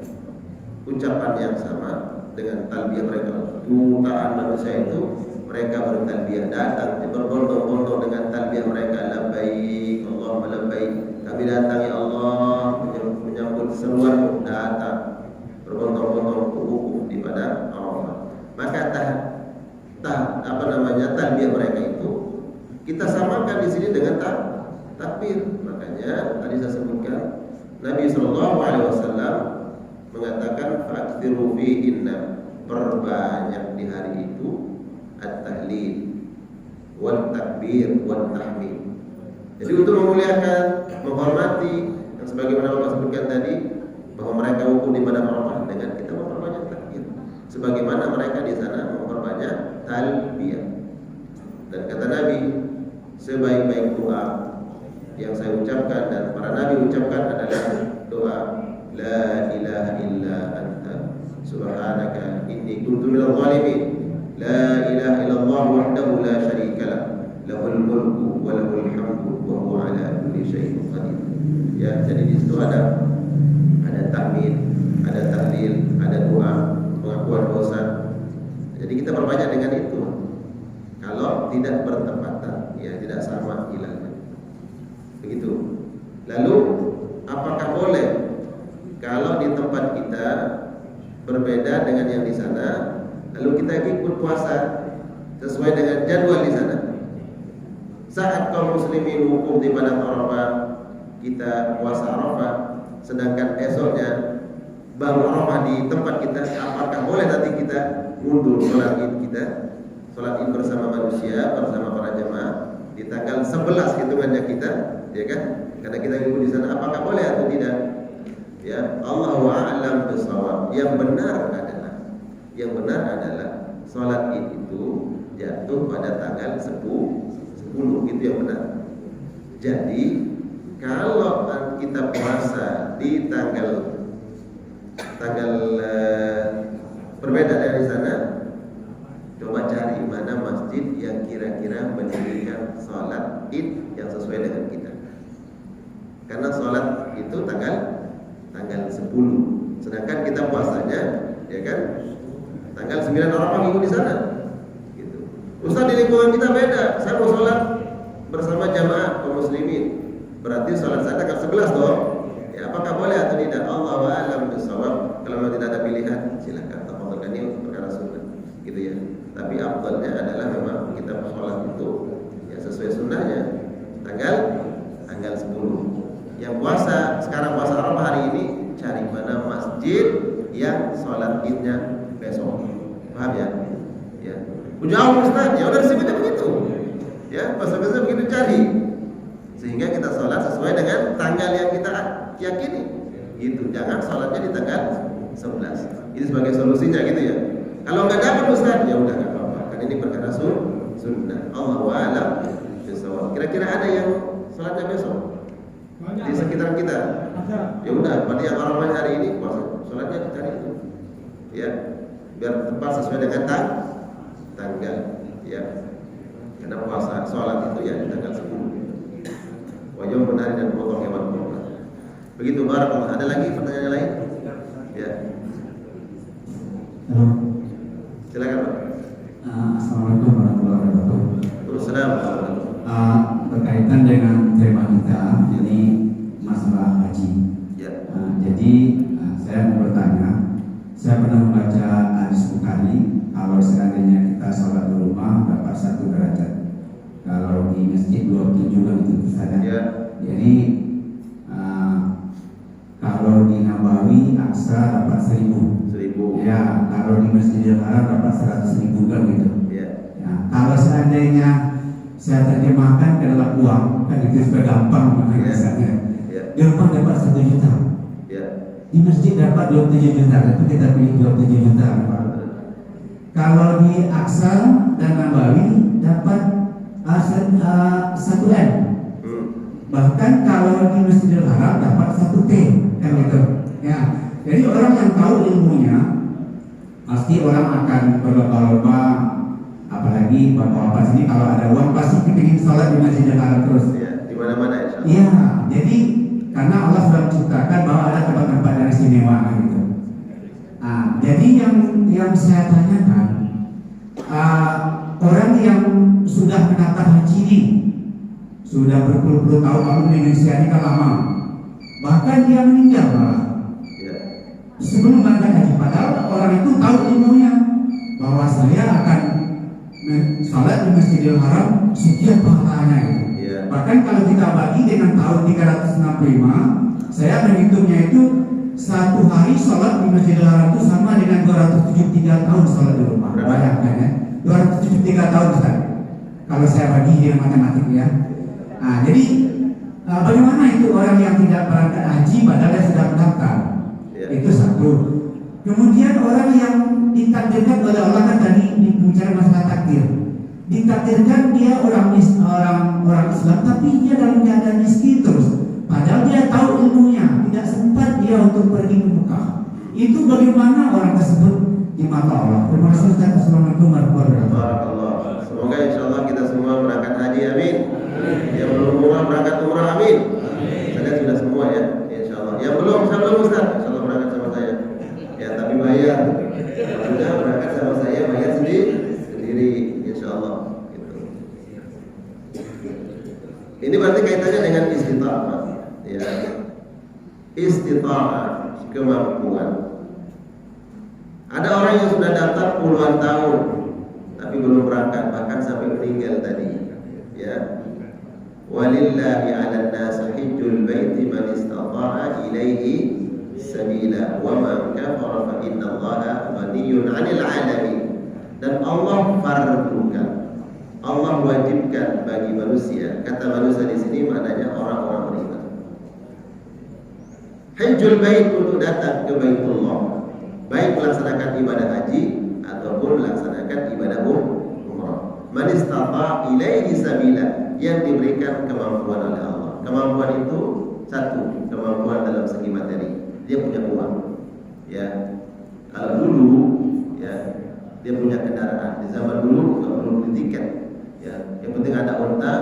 ucapan yang sama, dengan talbiyah mereka. Jutaan manusia itu mereka bertalbiyah, datang berbondong-bondong dengan talbiyah mereka, labbaik Allahumma labbaik. Kami datang ya Allah, menyambut seruan, datang Arafah. Maka talbiyah mereka itu kita samakan di sini dengan takbir. Makanya tadi saya sebutkan Nabi SAW mengatakan fa'akthiru fihinna, perbanyak di hari itu at-tahlil wal takbir wal tahmid. Jadi untuk memuliakan, menghormati, yang sebagaimana Bapak sebutkan tadi bahwa mereka wukuf di padang Arafah dengan kita memperbanyak takbir, sebagaimana mereka di sana memperbanyak talbiyah. Dan kata Nabi, sebaik-baik doa yang saya ucapkan dan para nabi ucapkan adalah doa la ilaha illa anta subhanaka inni kuntu minadh dhalimin, la ilaha illallah wahdahu la syarika lah, lahul mulku wa lahul hamdu wa huwa ala kulli syai'in qadir. Ya, jadi di situ ada tahmid, ada tahlil, ada doa, pengakuan dosa. Jadi kita perbanyak dengan itu. Kalau tidak bertepatan, ya tidak sama hilangnya. Begitu. Lalu apakah boleh kalau di tempat kita berbeda dengan yang di sana, lalu kita ikut puasa sesuai dengan jadwal di sana? Saat kaum muslimin wukuf di padang Arafah, kita puasa Arafah, sedangkan esoknya baru Arafah di tempat kita, apakah boleh nanti kita mundur sholat id kita, sholat id bersama manusia, bersama para jemaah di tanggal 11 hitungannya kita, ya kan? Karena kita ikut di sana, apakah boleh atau tidak? Ya, Allahu a'lam bishawab. Yang benar adalah sholat id itu jatuh pada tanggal 10, itu yang benar. Jadi kalau kita puasa di tanggal berbeda dari sana, coba cari mana masjid yang kira-kira mendirikan sholat id yang sesuai dengan kita. Karena sholat itu tanggal 10, sedangkan kita puasanya, ya kan, tanggal 9 Arafah minggu di sana. Gitu. Ustaz, di lingkungan kita beda. Saya mau sholat bersama jamaah kaum muslimin, berarti sholat saya tanggal 11 dong. Ya, apakah boleh atau tidak? Allahu a'lam bishawab. Kalau memang tidak ada pilihan, silakan. Tafadhol, ini untuk perkara sunnah, gitu ya. Tapi afdalnya adalah memang kita sholat itu ya sesuai sunnahnya tanggal 10. Yang puasa sekarang, puasa Arafah hari ini, cari mana masjid yang sholat idnya besok. Paham ya? Ya. Jauh Ustaz, ya udah disebutnya begitu. Ya, pasal-pasal begitu cari, sehingga kita sholat sesuai dengan tanggal yang kita yakini. Gitu. Jangan sholatnya di tanggal 11. Ini sebagai solusinya gitu ya. Kalau nggak dapat Ustaz, ya udah nggak apa-apa. Kan ini perkara sunnah. Allahu a'lam bishawab. Kira-kira ada yang sholatnya besok di sekitar kita? Ya udah, berarti yang orang hari ini puasa, sholatnya cari itu. Ya, biar tepat sesuai dengan tanggal. Ya, karena puasa sholat itu ya di tanggal 10. Wajib menari dan potong hewan kurban. Begitu, barakallah. Ada lagi pertanyaan lain? Ya. Halo. Silakan Pak. Assalamualaikum warahmatullahi wabarakatuh. Waalaikumsalam. Berkaitan dengan tema kita, ini masalah haji. Ya. Jadi saya mau bertanya, saya pernah membaca hadis Bukhari, kalau seandainya kita sholat di rumah dapat 1 derajat, kalau di masjid 27 kan itu misalnya. Ya. Jadi kalau di Nabawi Aqsa dapat 1000. Ya, kalau di Masjidil Haram dapat 100.000 kan gitu. Ya. Ya, kalau seandainya saya terjemahkan ke dalam uang, kan itu sudah gampang misalnya. Ya. Di rumah dapat 1 juta. Ya. Di masjid dapat 27 juta, tapi kita pilih 27 juta. Kalau di Aqsa dan Nabawi dapat 1 M. Bahkan kalau di Masjidil Haram dapat 1 T, kan gitu. Ya. Jadi orang yang tahu ilmunya, pasti orang akan berlomba-lomba. Apalagi bapak-bapak sini kalau ada uang pasti kepingin sholat di Masjidil Haram terus. Ya, di mana-mana insyaallah. Iya, jadi karena Allah sudah menciptakan bahwa ada tempat-tempat yang istimewa gitu. Jadi yang saya tanyakan, orang yang sudah menata haji ini sudah berpuluh-puluh tahun lalu di Indonesia ini kan lama, bahkan dia meninggal malah sebelum berangkat haji, padahal orang itu tahu ilmunya. bahwa saya akan salat di Masjidil Haram sekian pahalanya itu. Bahkan kalau kita bagi dengan tahun 365, saya menghitungnya itu satu hari salat di Masjidil Haram itu sama dengan 273 tahun salat di rumah. Bayangkan ya, 273 tahun Ustaz. Kalau saya bagi dengan matematik ya. Nah, jadi bagaimana itu orang yang tidak berangkat haji padahal dia sudah mendaftar? Itu satu. Kemudian orang yang ditakdirkan oleh Allah, kan tadi bicara masalah takdir. Ditakdirkan dia orang Islam, tapi dia dalam keadaan miskin terus. Padahal dia tahu ilmunya, tidak sempat dia untuk pergi ke Mekah. Itu bagaimana orang tersebut di mata Allah? Terima kasih Ustaz. Assalamualaikum warahmatullahi wabarakatuh. Semoga insyaallah kita semua berangkat haji, amin. Yang belum umrah berangkat umrah, amin. Saya sudah semua ya, insyaallah. Yang belum, saya belum Ustaz. Insyaallah berangkat sama saya. Ya tapi bayar. Sudah berangkat sama saya, bayar sendiri, insyaallah. Gitu. Ini berarti kaitannya dengan istita'ah. Ya, istita'ah, kemampuan. Ada orang yang sudah daftar puluhan tahun tapi belum berangkat, bahkan sampai meninggal tadi. Ya, walillahi 'alan nasi hajjul baiti man istata'a ilaihi sabila wa man kafara fa innallaha ghaniyyun 'anil 'alamin. Dan Allah fardukan, Allah wajibkan bagi manusia. Kata manusia di sini maknanya orang-orang beriman. Hajjul bait, untuk datang ke Baitullah, baik melaksanakan ibadah haji ataupun melaksanakan ibadah umrah. Man istata ilaihi sabila, yang diberikan kemampuan oleh Allah. Kemampuan itu satu, kemampuan dalam segi materi. Dia punya uang. Ya. Kalau dulu ya, dia punya kendaraan. Di zaman dulu nggak perlu beli tiket. Ya, yang penting ada unta,